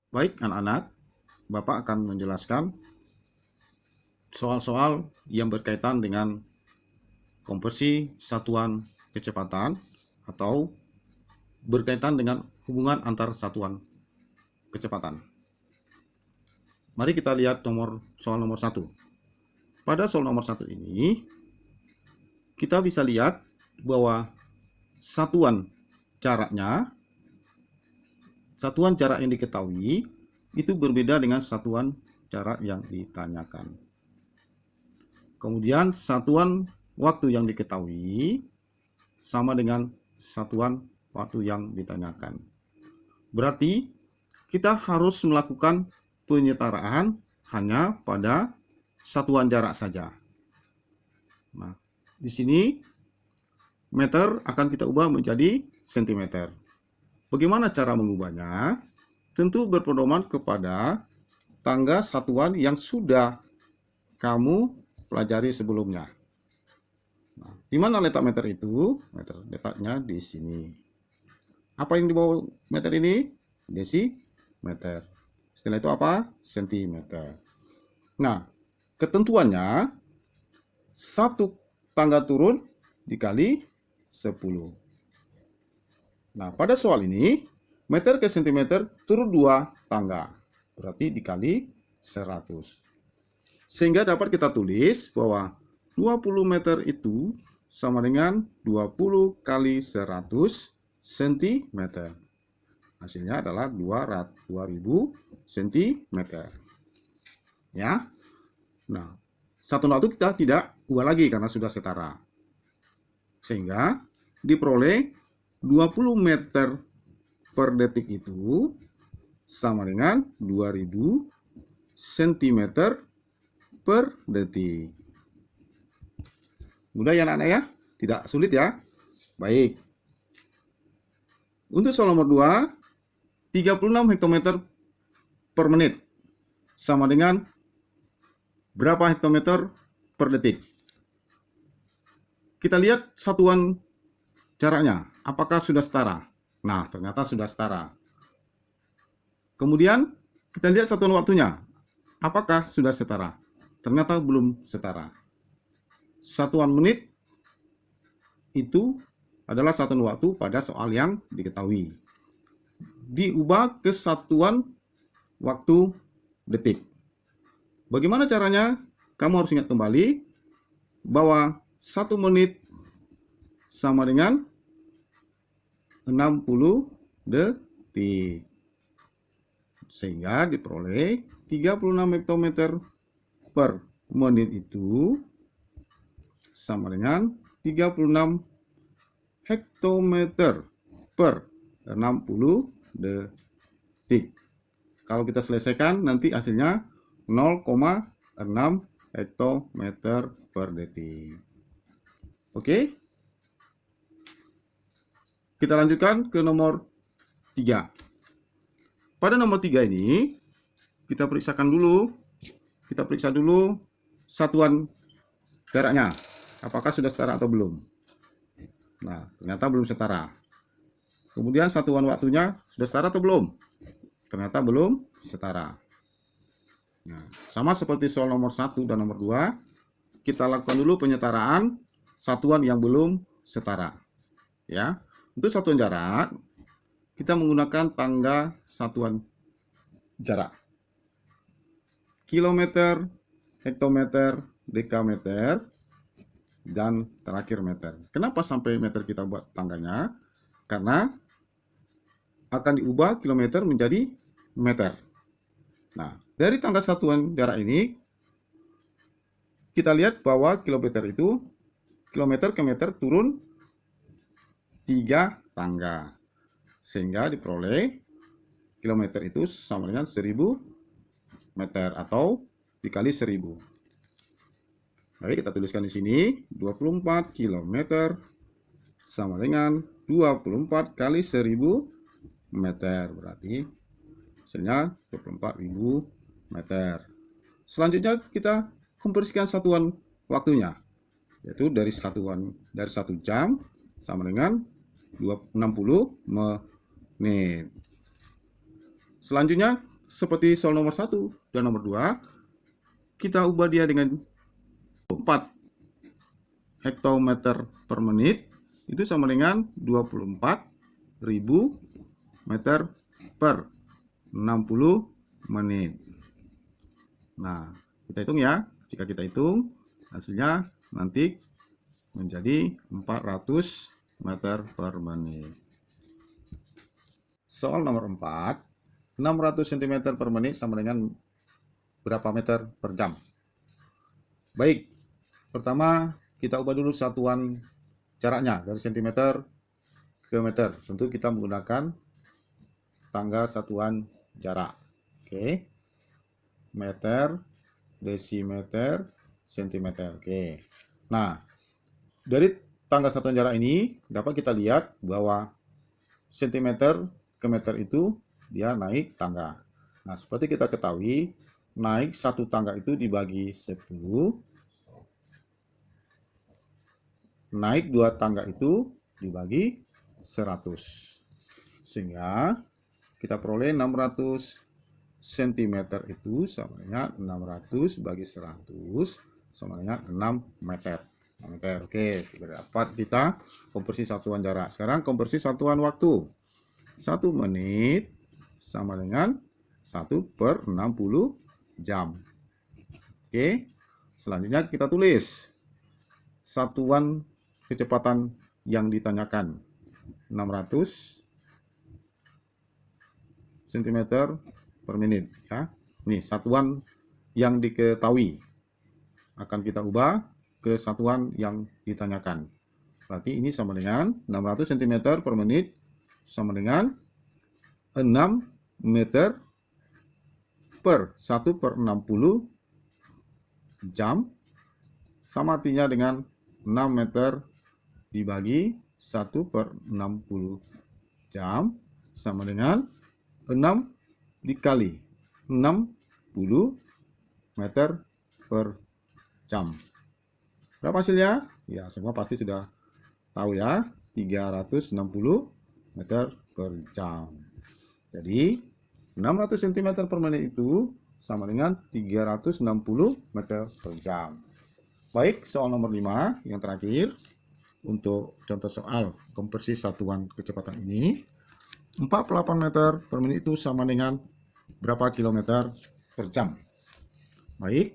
Baik anak-anak, Bapak akan menjelaskan soal-soal yang berkaitan dengan konversi satuan kecepatan atau berkaitan dengan hubungan antar satuan kecepatan. Mari kita lihat soal nomor 1. Pada soal nomor 1 ini, kita bisa lihat bahwa satuan jaraknya, satuan jarak yang diketahui itu berbeda dengan satuan jarak yang ditanyakan. Kemudian satuan waktu yang diketahui sama dengan satuan waktu yang ditanyakan. Berarti kita harus melakukan penyetaraan hanya pada satuan jarak saja. Nah, di sini meter akan kita ubah menjadi sentimeter. Bagaimana cara mengubahnya? Tentu berpedoman kepada tangga satuan yang sudah kamu pelajari sebelumnya. Nah, di mana letak meter itu? Meter letaknya di sini. Apa yang di bawah meter ini? Desimeter. Setelah itu apa? Sentimeter. Nah, ketentuannya satu tangga turun dikali 10. Nah, pada soal ini meter ke sentimeter turun 2 tangga. Berarti dikali 100. Sehingga dapat kita tulis bahwa 20 meter itu sama dengan 20 kali 100 cm. Hasilnya adalah 2000 cm. Ya. Nah, satu waktu kita tidak ubah lagi karena sudah setara. Sehingga diperoleh 20 meter per detik itu sama dengan 2000 cm per detik. Mudah ya anak-anak ya? Tidak sulit ya? Baik. Untuk soal nomor 2, 36 hektometer per menit sama dengan berapa hektometer per detik? Kita lihat satuan jaraknya, apakah sudah setara? Nah, ternyata sudah setara. Kemudian kita lihat satuan waktunya, apakah sudah setara? Ternyata belum setara. Satuan menit itu adalah satuan waktu pada soal yang diketahui. Diubah ke satuan waktu detik. Bagaimana caranya? Kamu harus ingat kembali bahwa 1 menit sama dengan 60 detik. Sehingga diperoleh 36 hektometer per menit itu sama dengan 36 hektometer per 60 detik. Kalau kita selesaikan nanti hasilnya 0,6 hektometer per detik. Oke? Kita lanjutkan ke nomor 3. Pada nomor 3 ini kita periksa dulu satuan jaraknya. Apakah sudah setara atau belum? Nah, ternyata belum setara. Kemudian satuan waktunya sudah setara atau belum? Ternyata belum setara. Nah, sama seperti soal nomor 1 dan nomor 2, kita lakukan dulu penyetaraan satuan yang belum setara. Ya, untuk satuan jarak, kita menggunakan tangga satuan jarak. Kilometer, hektometer, dekameter, dan terakhir meter. Kenapa sampai meter kita buat tangganya? Karena akan diubah kilometer menjadi meter. Nah, dari tangga satuan jarak ini, kita lihat bahwa kilometer ke meter turun 3 tangga. Sehingga diperoleh kilometer itu sama dengan 1000 meter atau dikali 1000. Baik, kita tuliskan di sini 24 km sama dengan 24 kali 1000 meter. Berarti hasilnya 24.000 meter. Selanjutnya kita konversikan satuan waktunya, yaitu dari 1 jam sama dengan 60 menit. Selanjutnya seperti soal nomor 1 dan nomor 2, kita ubah dia dengan 4 hektometer per menit, itu sama dengan 24.000 meter per 60 menit. Nah, kita hitung ya. Jika kita hitung, hasilnya nanti menjadi 400 meter per menit. Soal nomor 4, 600 cm per menit sama dengan berapa meter per jam? Baik, pertama kita ubah dulu satuan jaraknya dari cm ke meter. Tentu kita menggunakan tangga satuan jarak. Oke. Meter, desimeter, sentimeter. Oke. Nah, dari tangga satuan jarak ini dapat kita lihat bahwa sentimeter ke meter itu dia naik tangga. Nah, seperti kita ketahui, naik satu tangga itu dibagi 10, naik dua tangga itu dibagi 100. Sehingga kita peroleh 600 cm itu sama dengan 600 bagi 100 sama dengan 6 meter. Oke, dapat kita konversi satuan jarak. Sekarang konversi satuan waktu. 1 menit sama dengan 1/60 jam. Oke, selanjutnya kita tulis satuan kecepatan yang ditanyakan, 600 cm per menit ya. Nih satuan yang diketahui akan kita ubah ke satuan yang ditanyakan. Berarti ini sama dengan 600 cm per menit sama dengan 6 meter per 1/60 jam, sama artinya dengan 6 meter dibagi 1/60 jam sama dengan 6 dikali 60 meter per jam. Berapa hasilnya? Ya, semua pasti sudah tahu ya, 360 meter per jam. Jadi 600 cm per menit itu sama dengan 360 meter per jam. Baik, soal nomor 5 yang terakhir. Untuk contoh soal konversi satuan kecepatan ini, 48 meter per menit itu sama dengan berapa kilometer per jam? Baik,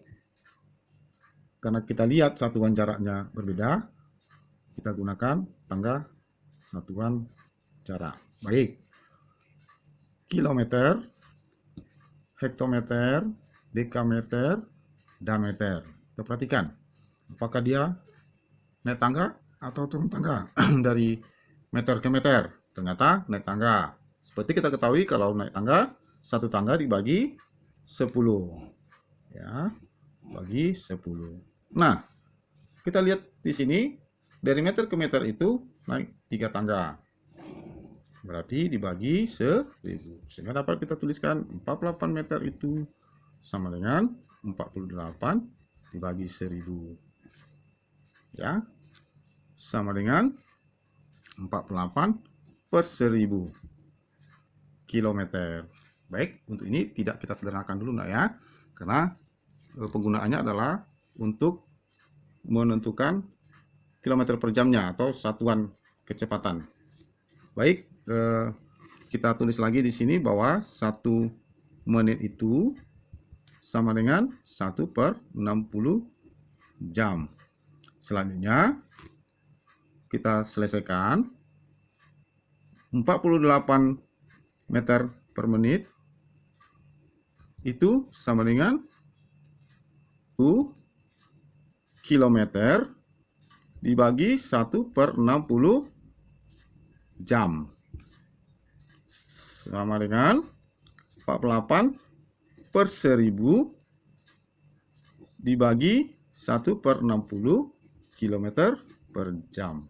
karena kita lihat satuan jaraknya berbeda, kita gunakan tangga satuan jarak. Baik, kilometer, hektometer, dekameter, dan meter. Kita perhatikan, apakah dia naik tangga atau turun tangga dari meter ke meter? Ternyata naik tangga. Seperti kita ketahui kalau naik tangga, satu tangga dibagi 10. Ya, bagi 10. Nah, kita lihat di sini dari meter ke meter itu naik 3 tangga. Berarti dibagi 1000. Sehingga dapat kita tuliskan 48 meter itu sama dengan 48 dibagi 1000. Ya. Sama dengan 48 per 1000 kilometer. Baik, untuk ini tidak kita sederhanakan dulu ya, karena penggunaannya adalah untuk menentukan kilometer per jamnya atau satuan kecepatan. Baik, kita tulis lagi di sini bahwa 1 menit itu sama dengan 1/60 jam. Selanjutnya kita selesaikan. 48 meter per menit itu sama dengan 1 kilometer dibagi 1/60 jam sama dengan 48 per 1000 dibagi 1/60 kilometer per jam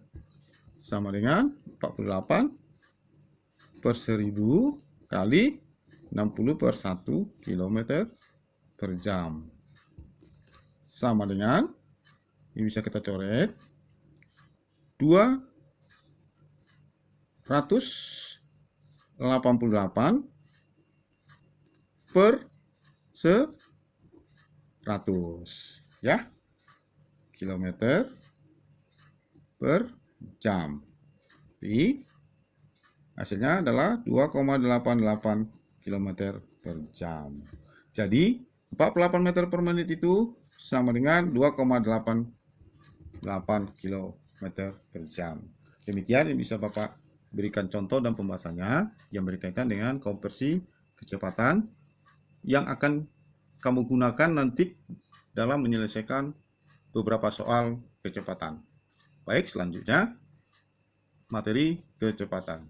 sama dengan 48 per 1000 kali 60 per 1 kilometer per jam sama dengan, ini bisa kita coret, 288 per 100 ya, kilometer per jam. Jadi hasilnya adalah 2,88 km per jam. Jadi 48 meter per menit itu sama dengan 2,88 km per jam. Demikian yang bisa Bapak berikan contoh dan pembahasannya yang berkaitan dengan konversi kecepatan yang akan kamu gunakan nanti dalam menyelesaikan beberapa soal kecepatan. Baik, selanjutnya materi kecepatan.